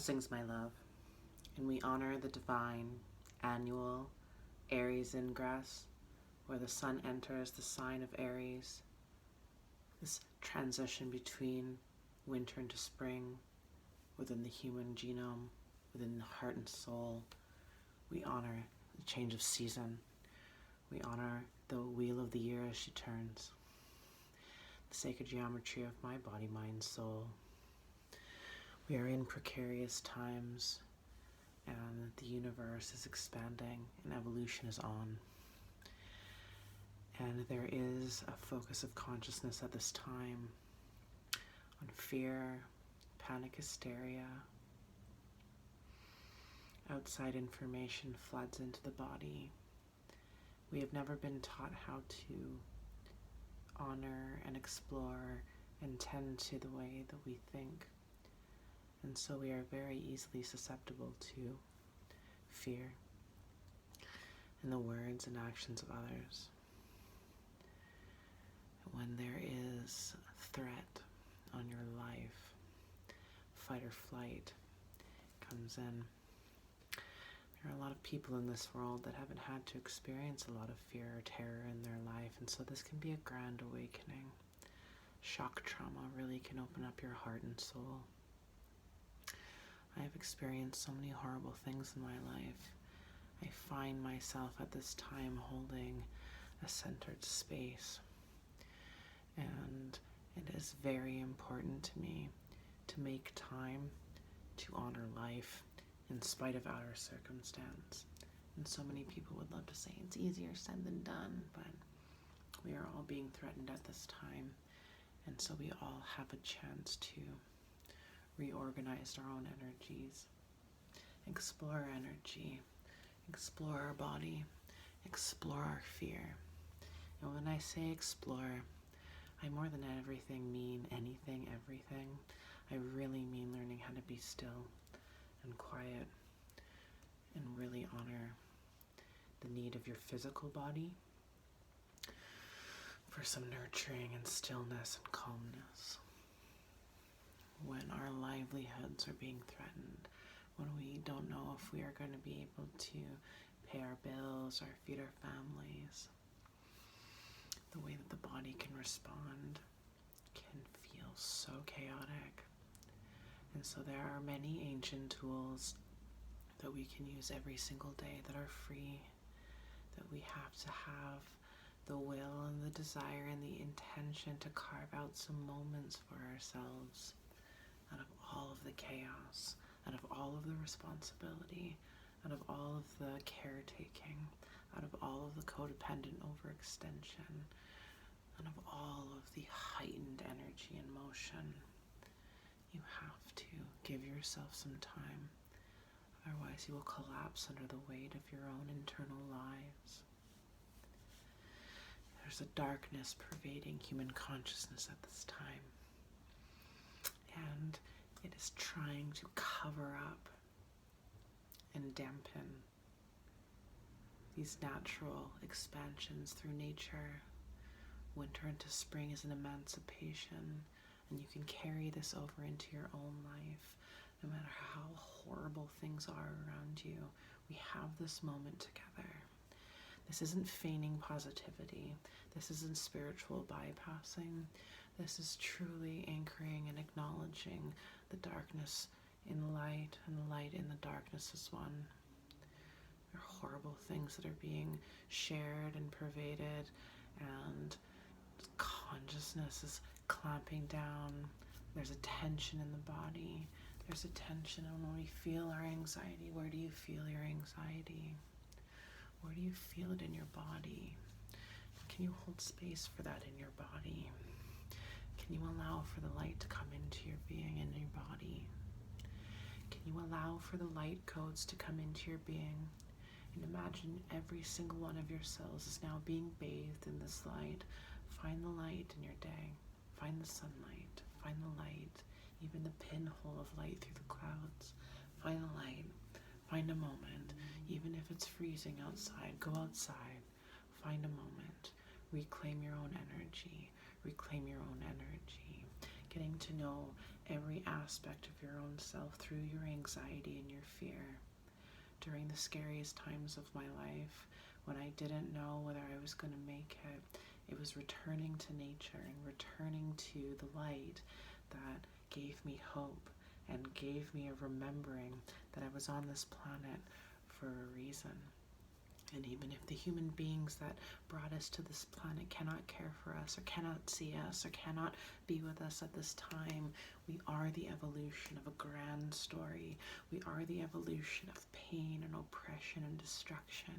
Blessings, my love, and we honor the divine annual Aries ingress, where the sun enters the sign of Aries, this transition between winter into spring within the human genome, within the heart and soul. We honor the change of season. We honor the wheel of the year as she turns, the sacred geometry of my body, mind, soul. We are in precarious times, and the universe is expanding and evolution is on. And there is a focus of consciousness at this time on fear, panic, hysteria. Outside information floods into the body. We have never been taught how to honor and explore and tend to the way that we think. And so we are very easily susceptible to fear in the words and actions of others. When there is a threat on your life, fight or flight comes in. There are a lot of people in this world that haven't had to experience a lot of fear or terror in their life, and so this can be a grand awakening. Shock trauma really can open up your heart and soul. I have experienced so many horrible things in my life. I find myself at this time holding a centered space. And it is very important to me to make time to honor life in spite of outer circumstance. And so many people would love to say it's easier said than done, but we are all being threatened at this time. And so we all have a chance to reorganize our own energies, explore our energy, explore our body, explore our fear. And when I say explore, I more than everything mean anything, everything. I really mean learning how to be still and quiet and really honor the need of your physical body for some nurturing and stillness and calmness. When our livelihoods are being threatened, when we don't know if we are going to be able to pay our bills or feed our families, the way that the body can respond can feel so chaotic. And so there are many ancient tools that we can use every single day that are free, that we have to have the will and the desire and the intention to carve out some moments for ourselves out of all of the chaos, out of all of the responsibility, out of all of the caretaking, out of all of the codependent overextension, out of all of the heightened energy and motion. You have to give yourself some time, otherwise you will collapse under the weight of your own internal lies. There's a darkness pervading human consciousness at this time, and it is trying to cover up and dampen these natural expansions through nature. Winter into spring is an emancipation, and you can carry this over into your own life. No matter how horrible things are around you, we have this moment together. This isn't feigning positivity. This isn't spiritual bypassing. This is truly anchoring and acknowledging the darkness in the light and the light in the darkness as one. There are horrible things that are being shared and pervaded, and consciousness is clamping down. There's a tension in the body. There's a tension, and when we feel our anxiety, where do you feel your anxiety? Where do you feel it in your body? Can you hold space for that in your body? Can you allow for the light to come into your being and your body? Can you allow for the light codes to come into your being? And imagine every single one of your cells is now being bathed in this light. Find the light in your day. Find the sunlight. Find the light. Even the pinhole of light through the clouds. Find the light. Find a moment. Even if it's freezing outside, go outside. Find a moment. Reclaim your own energy. Reclaim your own energy. Getting to know every aspect of your own self through your anxiety and your fear. During the scariest times of my life, when I didn't know whether I was going to make it, it was returning to nature and returning to the light that gave me hope and gave me a remembering that I was on this planet for a reason. And even if the human beings that brought us to this planet cannot care for us or cannot see us or cannot be with us at this time, we are the evolution of a grand story. We are the evolution of pain and oppression and destruction.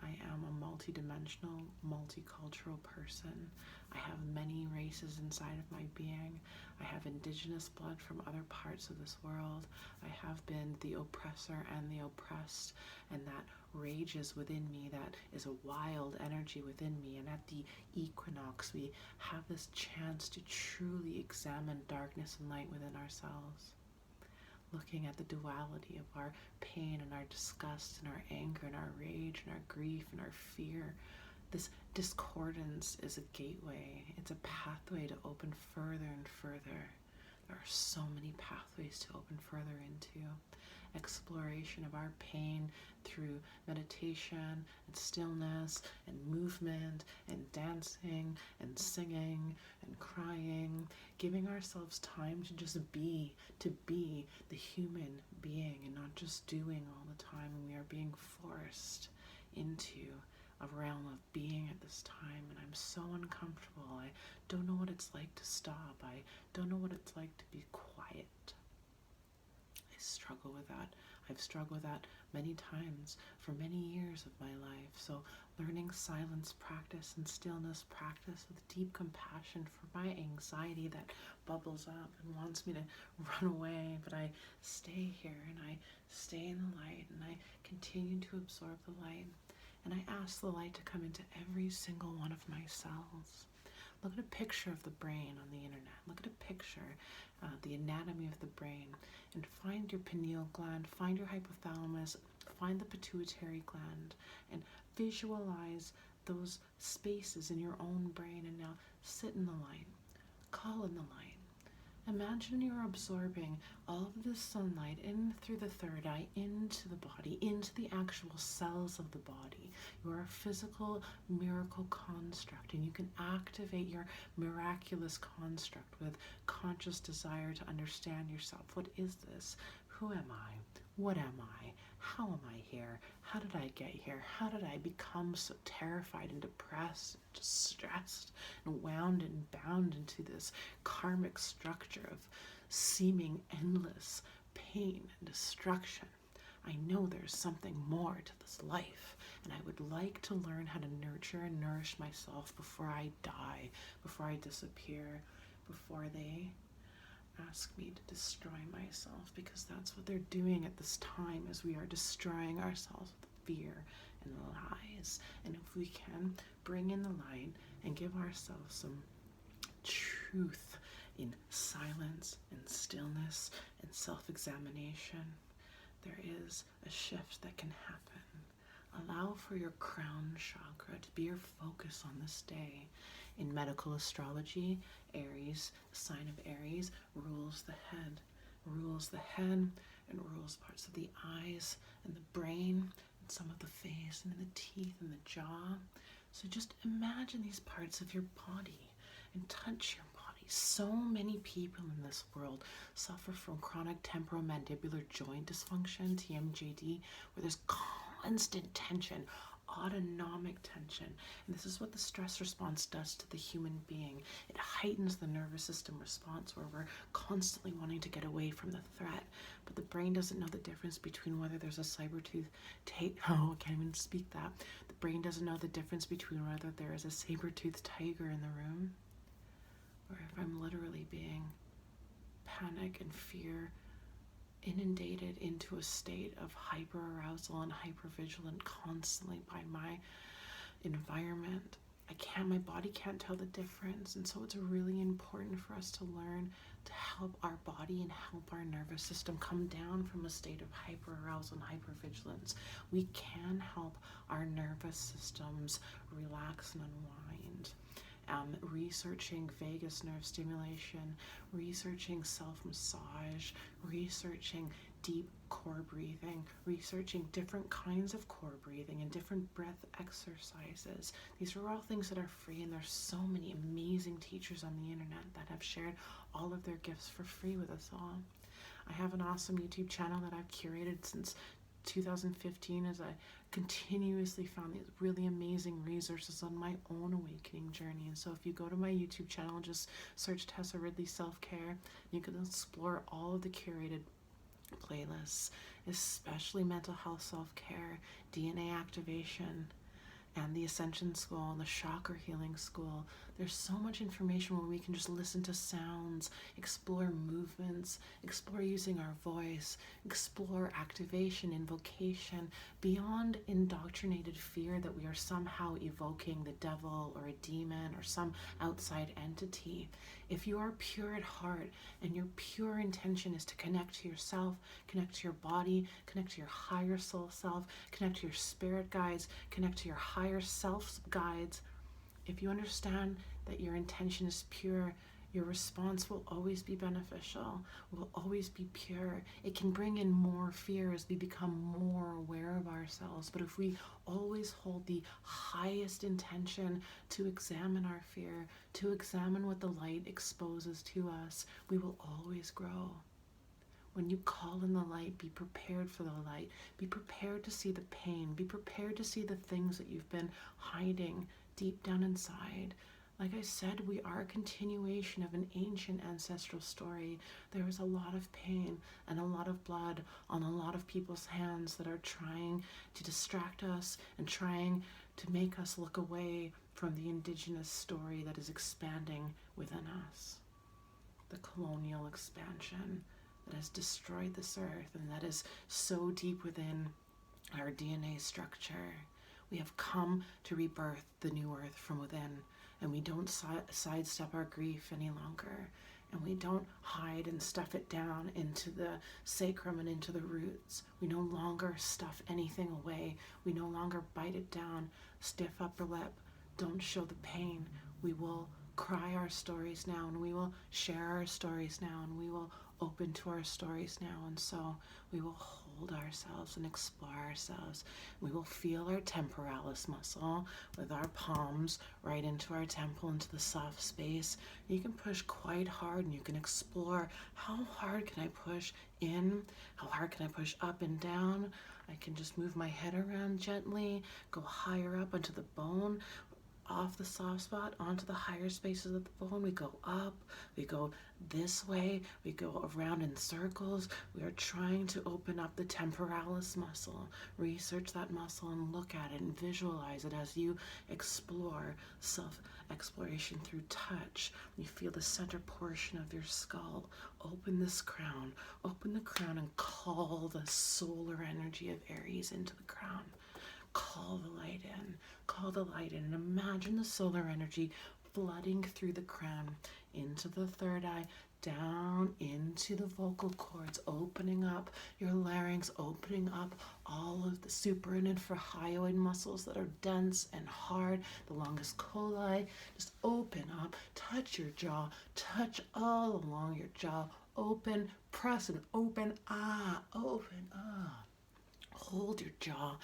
I am a multidimensional, multicultural person. I have many races inside of my being. I have indigenous blood from other parts of this world. I have been the oppressor and the oppressed, and that rages within me, that is a wild energy within me. And at the equinox, we have this chance to truly examine darkness and light within ourselves. Looking at the duality of our pain and our disgust and our anger and our rage and our grief and our fear. This discordance is a gateway. It's a pathway to open further and further. There are so many pathways to open further into. Exploration of our pain through meditation and stillness and movement and dancing and singing and crying, giving ourselves time to just be the human being and not just doing all the time. And we are being forced into a realm of being at this time, and I'm so uncomfortable. I don't know what it's like to stop. I don't know what it's like to be quiet. I struggle with that. I've struggled with that many times for many years of my life. So learning silence practice and stillness practice with deep compassion for my anxiety that bubbles up and wants me to run away, but I stay here and I stay in the light and I continue to absorb the light. And I ask the light to come into every single one of my cells. Look at a picture of the brain on the internet. Look at a picture, the anatomy of the brain, and find your pineal gland, find your hypothalamus, find the pituitary gland, and visualize those spaces in your own brain. And now sit in the light, call in the light. Imagine you're absorbing all of this sunlight in through the third eye, into the body, into the actual cells of the body. You are a physical miracle construct, and you can activate your miraculous construct with conscious desire to understand yourself. What is this? Who am I? What am I? How am I here? How did I get here? How did I become so terrified and depressed, and distressed, and wound and bound into this karmic structure of seeming endless pain and destruction? I know there's something more to this life, and I would like to learn how to nurture and nourish myself before I die, before I disappear, before they ask me to destroy myself, because that's what they're doing at this time, as we are destroying ourselves with fear and lies. And if we can bring in the light and give ourselves some truth in silence and stillness and self-examination, there is a shift that can happen. Allow for your crown chakra to be your focus on this day. In medical astrology, Aries, the sign of Aries, rules the head and rules parts of the eyes and the brain and some of the face and the teeth and the jaw. So just imagine these parts of your body and touch your body. So many people in this world suffer from chronic temporomandibular joint dysfunction, TMJD, where there's constant tension, autonomic tension. And this is what the stress response does to the human being. It heightens the nervous system response, where we're constantly wanting to get away from the threat. But the brain doesn't know the difference between whether there's a saber-tooth tiger. Oh, I can't even speak that. The brain doesn't know the difference between whether there is a saber-toothed tiger in the room, or if I'm literally being panic and fear inundated into a state of hyper-arousal and hyper-vigilant constantly by my environment. My body can't tell the difference. And so it's really important for us to learn to help our body and help our nervous system come down from a state of hyper-arousal and hyper-vigilance. We can help our nervous systems relax and unwind. researching vagus nerve stimulation, researching self-massage, researching deep core breathing, researching different kinds of core breathing and different breath exercises. These are all things that are free, and there's so many amazing teachers on the internet that have shared all of their gifts for free with us all. I have an awesome YouTube channel that I've curated since 2015 as I continuously found these really amazing resources on my own awakening journey. And so if you go to my YouTube channel, just search Tessa Ridley Self-Care, you can explore all of the curated playlists, especially mental health self-care, DNA activation, and the Ascension School and the Chakra Healing School. There's so much information where we can just listen to sounds, explore movements, explore using our voice, explore activation, invocation, beyond indoctrinated fear that we are somehow evoking the devil or a demon or some outside entity. If you are pure at heart and your pure intention is to connect to yourself, connect to your body, connect to your higher soul self, connect to your spirit guides, connect to your higher self guides, if you understand that your intention is pure, your response will always be beneficial, will always be pure. It can bring in more fear as we become more aware of ourselves. But if we always hold the highest intention to examine our fear, to examine what the light exposes to us, we will always grow. When you call in the light, be prepared for the light. Be prepared to see the pain. Be prepared to see the things that you've been hiding deep down inside. Like I said, we are a continuation of an ancient ancestral story. There is a lot of pain and a lot of blood on a lot of people's hands that are trying to distract us and trying to make us look away from the indigenous story that is expanding within us. The colonial expansion that has destroyed this earth and that is so deep within our DNA structure. We have come to rebirth the new earth from within, and we don't sidestep our grief any longer, and we don't hide and stuff it down into the sacrum and into the roots. We no longer stuff anything away. We no longer bite it down, stiff upper lip, don't show the pain. We will cry our stories now, and we will share our stories now, and we will open to our stories now. And so we will hold ourselves and explore ourselves. We will feel our temporalis muscle with our palms right into our temple, into the soft space. You can push quite hard, and you can explore how hard can I push in, how hard can I push up and down. I can just move my head around gently, go higher up onto the bone, off the soft spot onto the higher spaces of the bone. We go up, we go this way, we go around in circles. We are trying to open up the temporalis muscle. Research that muscle and look at it and visualize it as you explore self-exploration through touch. You feel the center portion of your skull. Open this crown. Open the crown and call the solar energy of Aries into the crown. Call the light in. Call the light in, and imagine the solar energy flooding through the crown, into the third eye, down into the vocal cords, opening up your larynx, opening up all of the super and infrahyoid muscles that are dense and hard, the longus colli. Just open up, touch your jaw, touch all along your jaw, open, press and open, open, hold your jaw.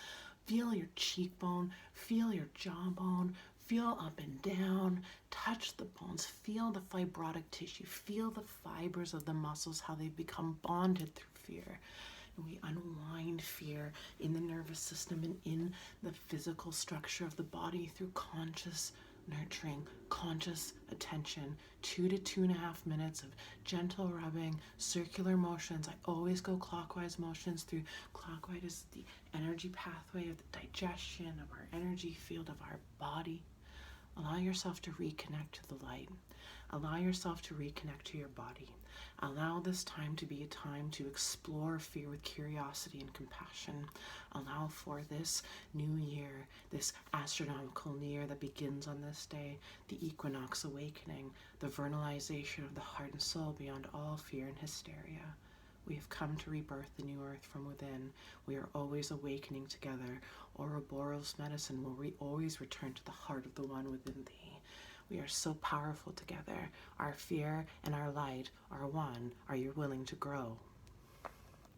Feel your cheekbone, feel your jawbone, feel up and down, touch the bones, feel the fibrotic tissue, feel the fibers of the muscles, how they become bonded through fear. And we unwind fear in the nervous system and in the physical structure of the body through conscious nurturing, conscious attention, 2 to 2.5 minutes of gentle rubbing, circular motions. I always go clockwise motions through. Clockwise is the energy pathway of the digestion, of our energy field, of our body. Allow yourself to reconnect to the light. Allow yourself to reconnect to your body. Allow this time to be a time to explore fear with curiosity and compassion. Allow for this new year, this astronomical new year that begins on this day, the equinox awakening, the vernalization of the heart and soul beyond all fear and hysteria. We have come to rebirth the new earth from within. We are always awakening together. Ouroboros medicine will always return to the heart of the one within thee. We are so powerful together. Our fear and our light are one. Are you willing to grow?